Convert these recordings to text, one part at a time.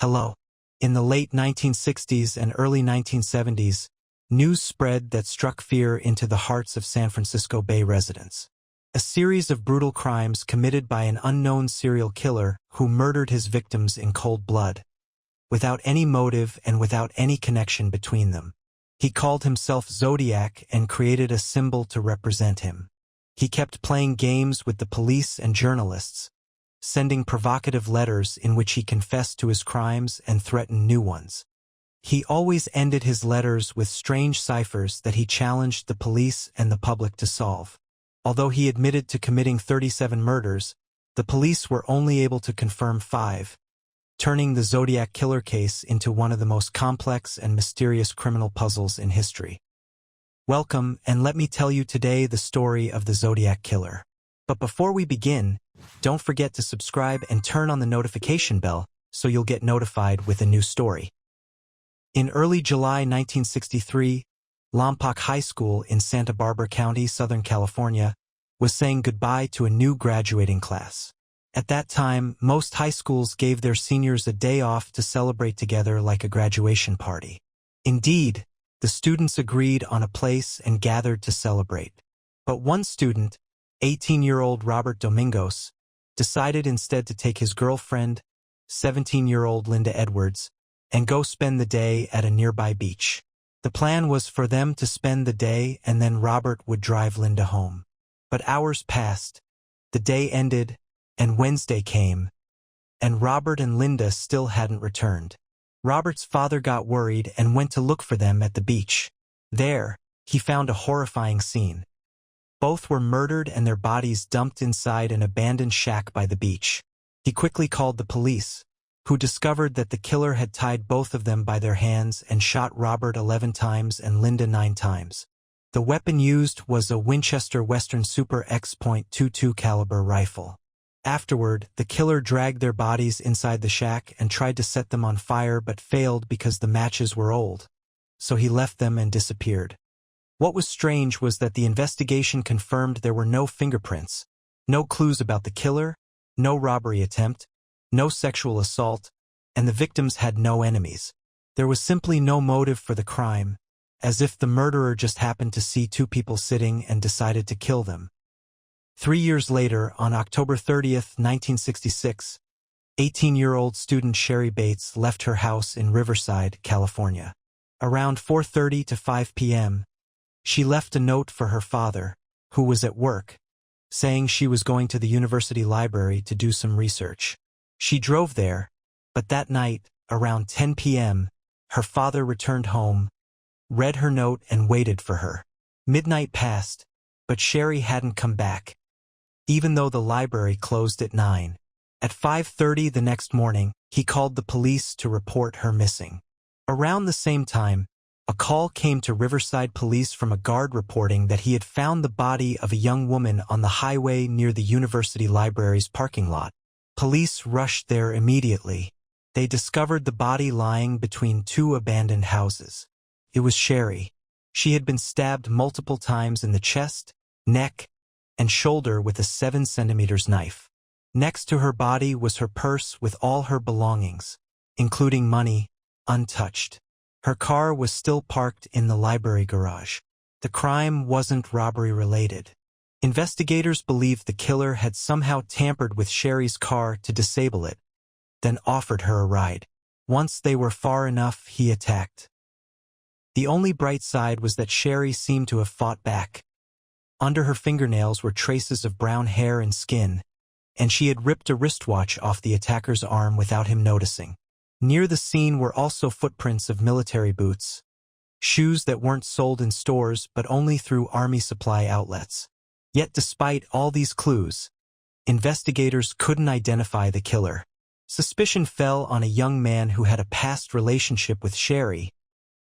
Hello. In the late 1960s and early 1970s, news spread that struck fear into the hearts of San Francisco Bay residents. A series of brutal crimes committed by an unknown serial killer who murdered his victims in cold blood, without any motive and without any connection between them. He called himself Zodiac and created a symbol to represent him. He kept playing games with the police and journalists, sending provocative letters in which he confessed to his crimes and threatened new ones. He always ended his letters with strange ciphers that he challenged the police and the public to solve. Although he admitted to committing 37 murders, the police were only able to confirm 5, turning the Zodiac Killer case into one of the most complex and mysterious criminal puzzles in history. Welcome, and let me tell you today the story of the Zodiac Killer. But before we begin, don't forget to subscribe and turn on the notification bell so you'll get notified with a new story. In early July 1963, Lompoc High School in Santa Barbara County, Southern California, was saying goodbye to a new graduating class. At that time, most high schools gave their seniors a day off to celebrate together like a graduation party. Indeed, the students agreed on a place and gathered to celebrate. But one student, 18-year-old Robert Domingos, decided instead to take his girlfriend, 17-year-old Linda Edwards, and go spend the day at a nearby beach. The plan was for them to spend the day and then Robert would drive Linda home. But hours passed, the day ended, and Wednesday came, and Robert and Linda still hadn't returned. Robert's father got worried and went to look for them at the beach. There, he found a horrifying scene. Both were murdered and their bodies dumped inside an abandoned shack by the beach. He quickly called the police, who discovered that the killer had tied both of them by their hands and shot Robert 11 times and Linda 9 times. The weapon used was a Winchester Western Super X.22 caliber rifle. Afterward, the killer dragged their bodies inside the shack and tried to set them on fire but failed because the matches were old. So he left them and disappeared. What was strange was that the investigation confirmed there were no fingerprints, no clues about the killer, no robbery attempt, no sexual assault, and the victims had no enemies. There was simply no motive for the crime, as if the murderer just happened to see two people sitting and decided to kill them. 3 years later, on October 30th, 1966, 18-year-old student Sherry Bates left her house in Riverside, California. Around 4:30 to 5 p.m., she left a note for her father, who was at work, saying she was going to the university library to do some research. She drove there, but that night, around 10 p.m., her father returned home, read her note and waited for her. Midnight passed, but Sherry hadn't come back, even though the library closed at 9. At 5:30 the next morning, he called the police to report her missing. Around the same time, a call came to Riverside Police from a guard reporting that he had found the body of a young woman on the highway near the university library's parking lot. Police rushed there immediately. They discovered the body lying between 2 abandoned houses. It was Sherry. She had been stabbed multiple times in the chest, neck, and shoulder with a 7-centimeter knife. Next to her body was her purse with all her belongings, including money, untouched. Her car was still parked in the library garage. The crime wasn't robbery-related. Investigators believed the killer had somehow tampered with Sherry's car to disable it, then offered her a ride. Once they were far enough, he attacked. The only bright side was that Sherry seemed to have fought back. Under her fingernails were traces of brown hair and skin, and she had ripped a wristwatch off the attacker's arm without him noticing. Near the scene were also footprints of military boots, shoes that weren't sold in stores but only through army supply outlets. Yet despite all these clues, investigators couldn't identify the killer. Suspicion fell on a young man who had a past relationship with Sherry,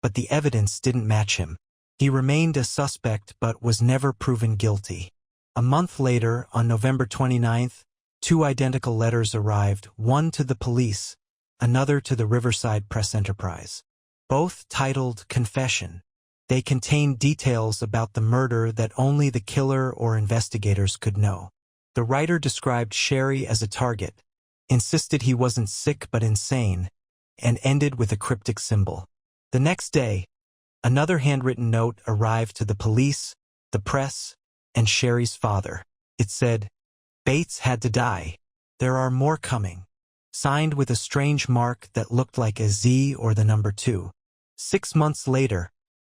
but the evidence didn't match him. He remained a suspect but was never proven guilty. A month later, on November 29th, 2 identical letters arrived, one to the police, another to the Riverside Press Enterprise. Both titled Confession. They contained details about the murder that only the killer or investigators could know. The writer described Sherry as a target, insisted he wasn't sick but insane, and ended with a cryptic symbol. The next day, another handwritten note arrived to the police, the press, and Sherry's father. It said, "Bates had to die. There are more coming." Signed with a strange mark that looked like a Z or the number 2. 6 months later,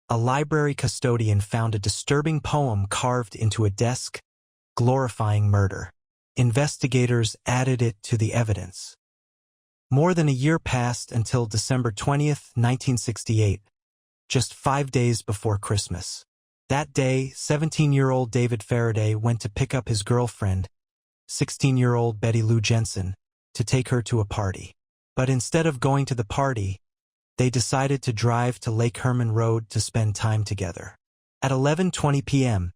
a library custodian found a disturbing poem carved into a desk, glorifying murder. Investigators added it to the evidence. More than a year passed until December 20th, 1968, just 5 days before Christmas. That day, 17-year-old David Faraday went to pick up his girlfriend, 16-year-old Betty Lou Jensen, to take her to a party. But instead of going to the party, they decided to drive to Lake Herman Road to spend time together. At 11:20 p.m.,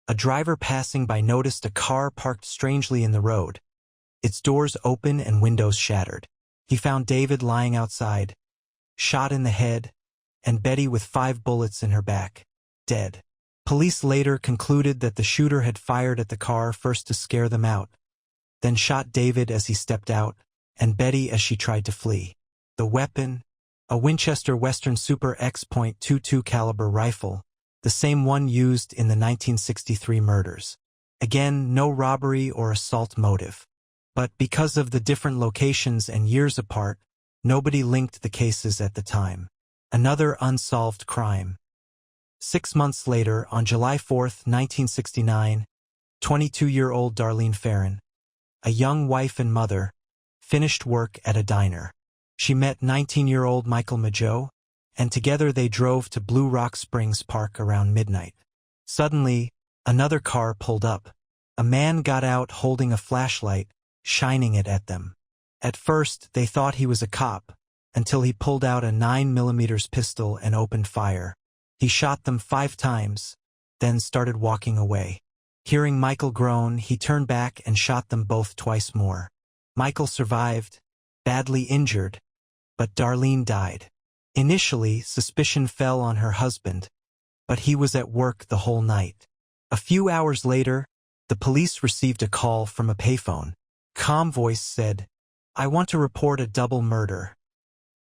a driver passing by noticed a car parked strangely in the road, its doors open and windows shattered. He found David lying outside, shot in the head, and Betty with 5 bullets in her back, dead. Police later concluded that the shooter had fired at the car first to scare them out, then shot David as he stepped out, and Betty as she tried to flee. The weapon, a Winchester Western Super X.22 caliber rifle, the same one used in the 1963 murders. Again, no robbery or assault motive. But because of the different locations and years apart, nobody linked the cases at the time. Another unsolved crime. 6 months later, on July 4, 1969, 22-year-old Darlene Farron, a young wife and mother, finished work at a diner. She met 19-year-old Michael Mageau, and together they drove to Blue Rock Springs Park around midnight. Suddenly, another car pulled up. A man got out holding a flashlight, shining it at them. At first, they thought he was a cop, until he pulled out a 9mm pistol and opened fire. He shot them 5 times, then started walking away. Hearing Michael groan, he turned back and shot them both twice more. Michael survived, badly injured, but Darlene died. Initially, suspicion fell on her husband, but he was at work the whole night. A few hours later, the police received a call from a payphone. Calm voice said, "I want to report a double murder.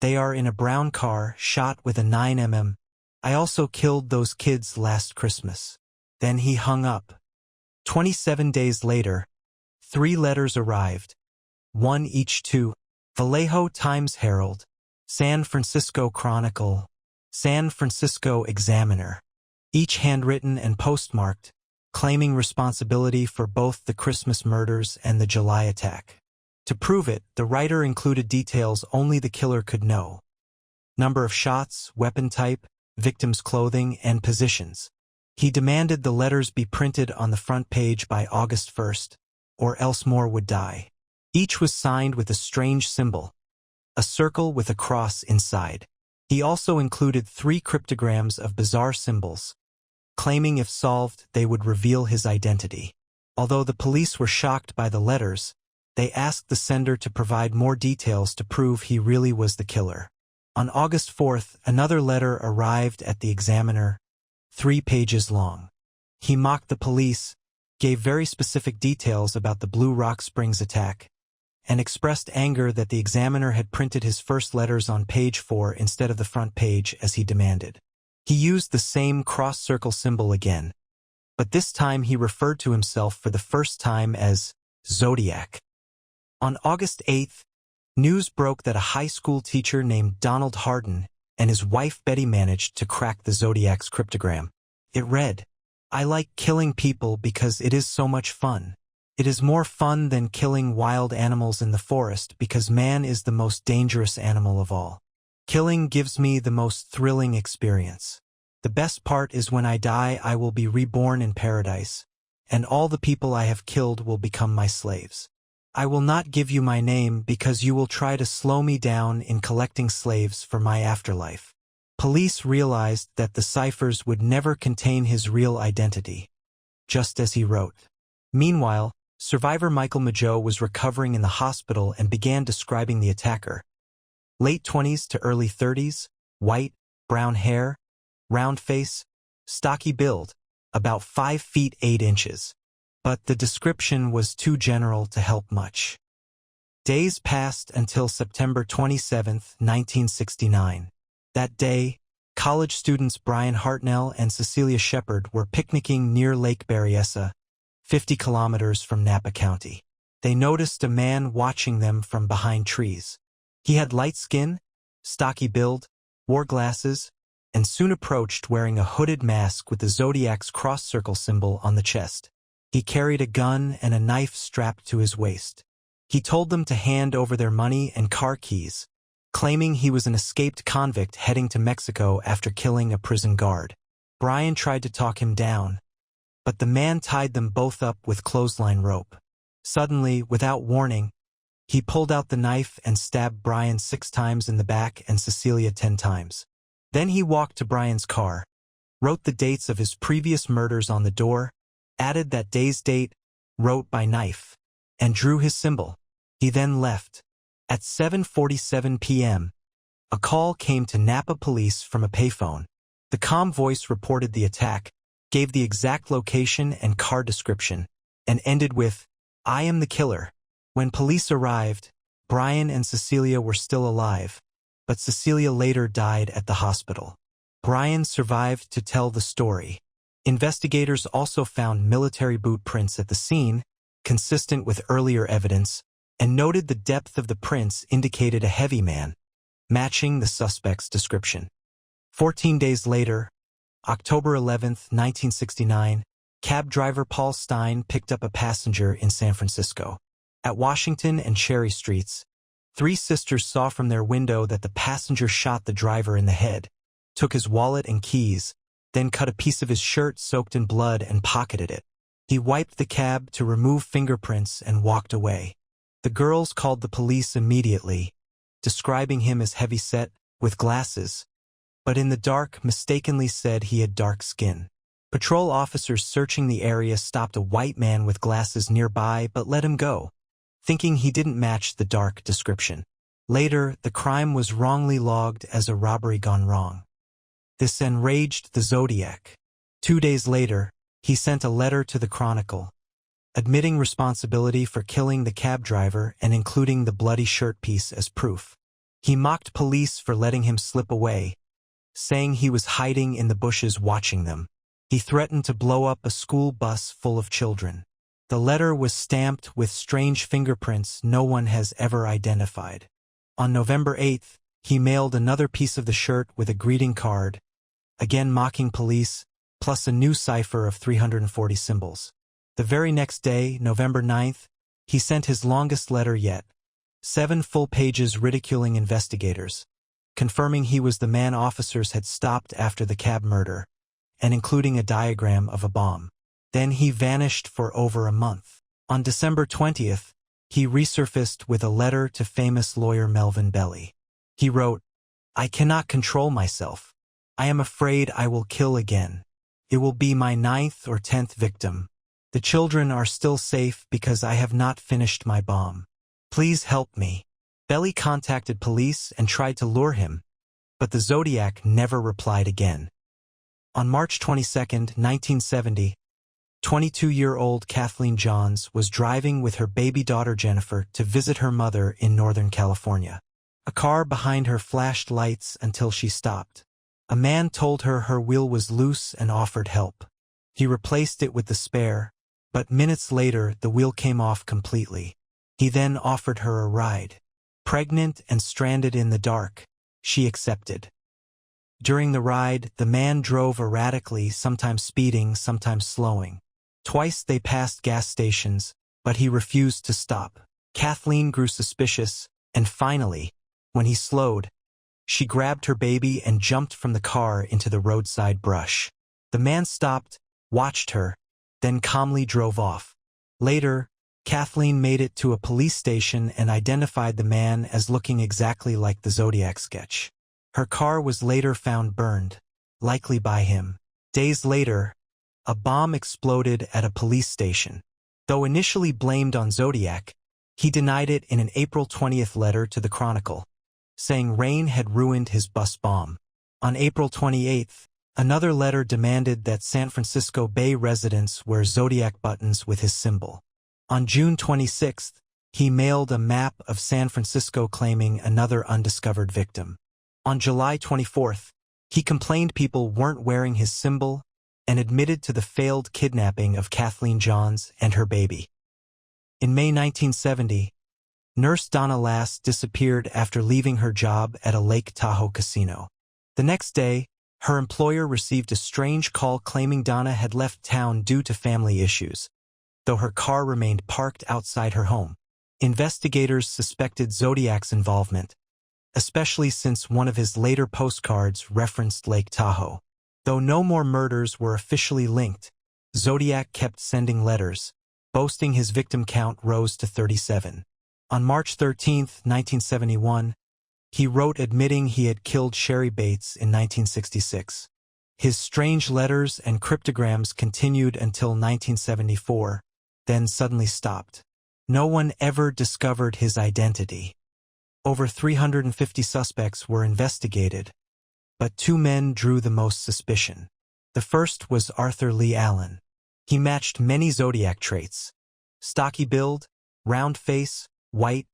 They are in a brown car, shot with a 9mm. I also killed those kids last Christmas." Then he hung up. 27 days later, 3 letters arrived, one each to Vallejo Times-Herald, San Francisco Chronicle, San Francisco Examiner, each handwritten and postmarked, claiming responsibility for both the Christmas murders and the July attack. To prove it, the writer included details only the killer could know: number of shots, weapon type, victim's clothing, and positions. He demanded the letters be printed on the front page by August 1st, or else more would die. Each was signed with a strange symbol, a circle with a cross inside. He also included 3 cryptograms of bizarre symbols, claiming if solved they would reveal his identity. Although the police were shocked by the letters, they asked the sender to provide more details to prove he really was the killer. On August 4th, another letter arrived at the Examiner, 3 pages long. He mocked the police, gave very specific details about the Blue Rock Springs attack, and expressed anger that the Examiner had printed his first letters on page 4 instead of the front page as he demanded. He used the same cross-circle symbol again, but this time he referred to himself for the first time as Zodiac. On August 8th, news broke that a high school teacher named Donald Hardin and his wife Betty managed to crack the Zodiac's cryptogram. It read, "I like killing people because it is so much fun. It is more fun than killing wild animals in the forest because man is the most dangerous animal of all. Killing gives me the most thrilling experience. The best part is when I die I will be reborn in paradise, and all the people I have killed will become my slaves. I will not give you my name because you will try to slow me down in collecting slaves for my afterlife." Police realized that the ciphers would never contain his real identity, just as he wrote. Meanwhile, survivor Michael Mageau was recovering in the hospital and began describing the attacker. Late 20s to early 30s, white, brown hair, round face, stocky build, about 5 feet 8 inches. But the description was too general to help much. Days passed until September 27, 1969. That day, college students Brian Hartnell and Cecilia Shepard were picnicking near Lake Berryessa, 50 kilometers from Napa County. They noticed a man watching them from behind trees. He had light skin, stocky build, wore glasses, and soon approached wearing a hooded mask with the Zodiac's cross-circle symbol on the chest. He carried a gun and a knife strapped to his waist. He told them to hand over their money and car keys, claiming he was an escaped convict heading to Mexico after killing a prison guard. Brian tried to talk him down, but the man tied them both up with clothesline rope. Suddenly, without warning, he pulled out the knife and stabbed Brian 6 times in the back and Cecilia 10 times. Then he walked to Brian's car, wrote the dates of his previous murders on the door, added that day's date, wrote by knife, and drew his symbol. He then left. At 7:47 p.m., a call came to Napa police from a payphone. The calm voice reported the attack, gave the exact location and car description, and ended with, "I am the killer." When police arrived, Brian and Cecilia were still alive, but Cecilia later died at the hospital. Brian survived to tell the story. Investigators also found military boot prints at the scene, consistent with earlier evidence, and noted the depth of the prints indicated a heavy man, matching the suspect's description. 14 days later, October 11, 1969, cab driver Paul Stein picked up a passenger in San Francisco. At Washington and Cherry Streets, 3 sisters saw from their window that the passenger shot the driver in the head, took his wallet and keys, then cut a piece of his shirt soaked in blood and pocketed it. He wiped the cab to remove fingerprints and walked away. The girls called the police immediately, describing him as heavy-set, with glasses, but in the dark mistakenly said he had dark skin. Patrol officers searching the area stopped a white man with glasses nearby but let him go, thinking he didn't match the dark description. Later, the crime was wrongly logged as a robbery gone wrong. This enraged the Zodiac. 2 days later, he sent a letter to the Chronicle, admitting responsibility for killing the cab driver and including the bloody shirt piece as proof. He mocked police for letting him slip away, saying he was hiding in the bushes watching them. He threatened to blow up a school bus full of children. The letter was stamped with strange fingerprints no one has ever identified. On November 8th, he mailed another piece of the shirt with a greeting card, again mocking police, plus a new cipher of 340 symbols. The very next day, November 9th, he sent his longest letter yet, 7 full pages ridiculing investigators, confirming he was the man officers had stopped after the cab murder, and including a diagram of a bomb. Then he vanished for over a month. On December 20th, he resurfaced with a letter to famous lawyer Melvin Belli. He wrote, "I cannot control myself. I am afraid I will kill again. It will be my 9th or 10th victim. The children are still safe because I have not finished my bomb. Please help me." Belli contacted police and tried to lure him, but the Zodiac never replied again. On March 22, 1970, 22-year-old Kathleen Johns was driving with her baby daughter Jennifer to visit her mother in Northern California. A car behind her flashed lights until she stopped. A man told her her wheel was loose and offered help. He replaced it with the spare, but minutes later the wheel came off completely. He then offered her a ride. Pregnant and stranded in the dark, she accepted. During the ride, the man drove erratically, sometimes speeding, sometimes slowing. Twice they passed gas stations, but he refused to stop. Kathleen grew suspicious, and finally, when he slowed, she grabbed her baby and jumped from the car into the roadside brush. The man stopped, watched her, then calmly drove off. Later, Kathleen made it to a police station and identified the man as looking exactly like the Zodiac sketch. Her car was later found burned, likely by him. Days later, a bomb exploded at a police station. Though initially blamed on Zodiac, he denied it in an April 20th letter to the Chronicle, saying rain had ruined his bus bomb. On April 28th, another letter demanded that San Francisco Bay residents wear Zodiac buttons with his symbol. On June 26th, he mailed a map of San Francisco claiming another undiscovered victim. On July 24th, he complained people weren't wearing his symbol and admitted to the failed kidnapping of Kathleen Johns and her baby. In May 1970, nurse Donna Lass disappeared after leaving her job at a Lake Tahoe casino. The next day, her employer received a strange call claiming Donna had left town due to family issues, though her car remained parked outside her home. Investigators suspected Zodiac's involvement, especially since one of his later postcards referenced Lake Tahoe. Though no more murders were officially linked, Zodiac kept sending letters, boasting his victim count rose to 37. On March 13, 1971, he wrote admitting he had killed Sherry Bates in 1966. His strange letters and cryptograms continued until 1974, then suddenly stopped. No one ever discovered his identity. Over 350 suspects were investigated, but two men drew the most suspicion. The first was Arthur Lee Allen. He matched many Zodiac traits: stocky build, round face, white,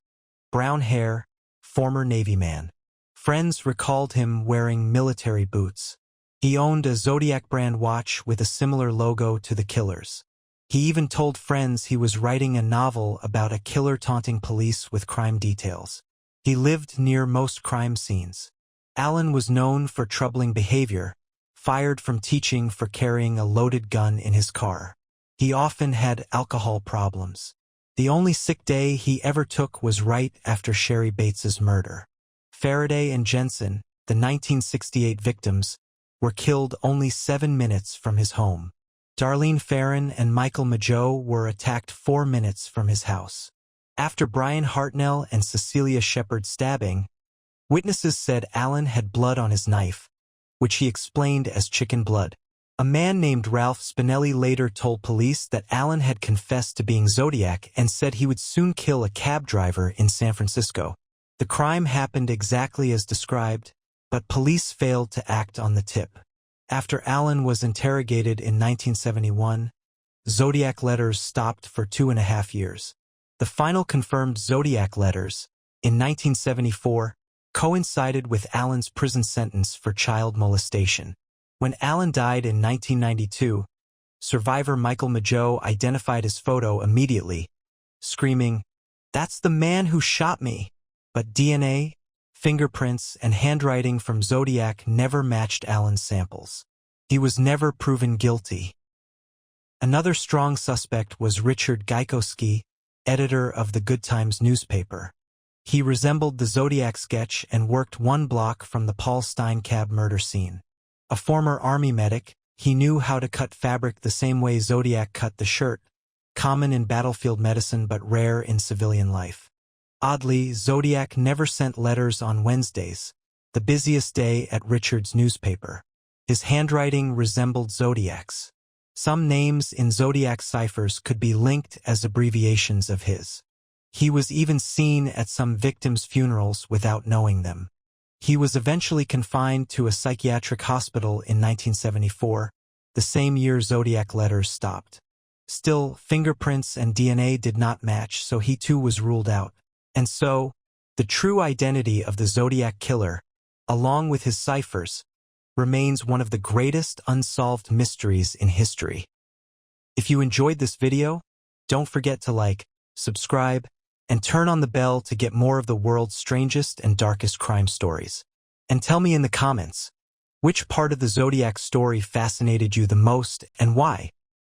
brown hair, former Navy man. Friends recalled him wearing military boots. He owned a Zodiac brand watch with a similar logo to the killer's. He even told friends he was writing a novel about a killer taunting police with crime details. He lived near most crime scenes. Allen was known for troubling behavior, fired from teaching for carrying a loaded gun in his car. He often had alcohol problems. The only sick day he ever took was right after Sherry Bates's murder. Faraday and Jensen, the 1968 victims, were killed only 7 minutes from his home. Darlene Ferrin and Michael Mageau were attacked 4 minutes from his house. After Brian Hartnell and Cecilia Shepard's stabbing, witnesses said Allen had blood on his knife, which he explained as chicken blood. A man named Ralph Spinelli later told police that Allen had confessed to being Zodiac and said he would soon kill a cab driver in San Francisco. The crime happened exactly as described, but police failed to act on the tip. After Allen was interrogated in 1971, Zodiac letters stopped for 2.5 years. The final confirmed Zodiac letters, in 1974, coincided with Allen's prison sentence for child molestation. When Allen died in 1992, survivor Michael Mageau identified his photo immediately, screaming, "That's the man who shot me!" But DNA, fingerprints, and handwriting from Zodiac never matched Allen's samples. He was never proven guilty. Another strong suspect was Richard Gajkowski, editor of the Good Times newspaper. He resembled the Zodiac sketch and worked 1 block from the Paul Steinkab murder scene. A former Army medic, he knew how to cut fabric the same way Zodiac cut the shirt, common in battlefield medicine but rare in civilian life. Oddly, Zodiac never sent letters on Wednesdays, the busiest day at Richard's newspaper. His handwriting resembled Zodiac's. Some names in Zodiac ciphers could be linked as abbreviations of his. He was even seen at some victims' funerals without knowing them. He was eventually confined to a psychiatric hospital in 1974, the same year Zodiac letters stopped. Still, fingerprints and DNA did not match, so he too was ruled out. And so, the true identity of the Zodiac Killer, along with his ciphers, remains one of the greatest unsolved mysteries in history. If you enjoyed this video, don't forget to like, subscribe, and turn on the bell to get more of the world's strangest and darkest crime stories. And tell me in the comments, which part of the Zodiac story fascinated you the most and why?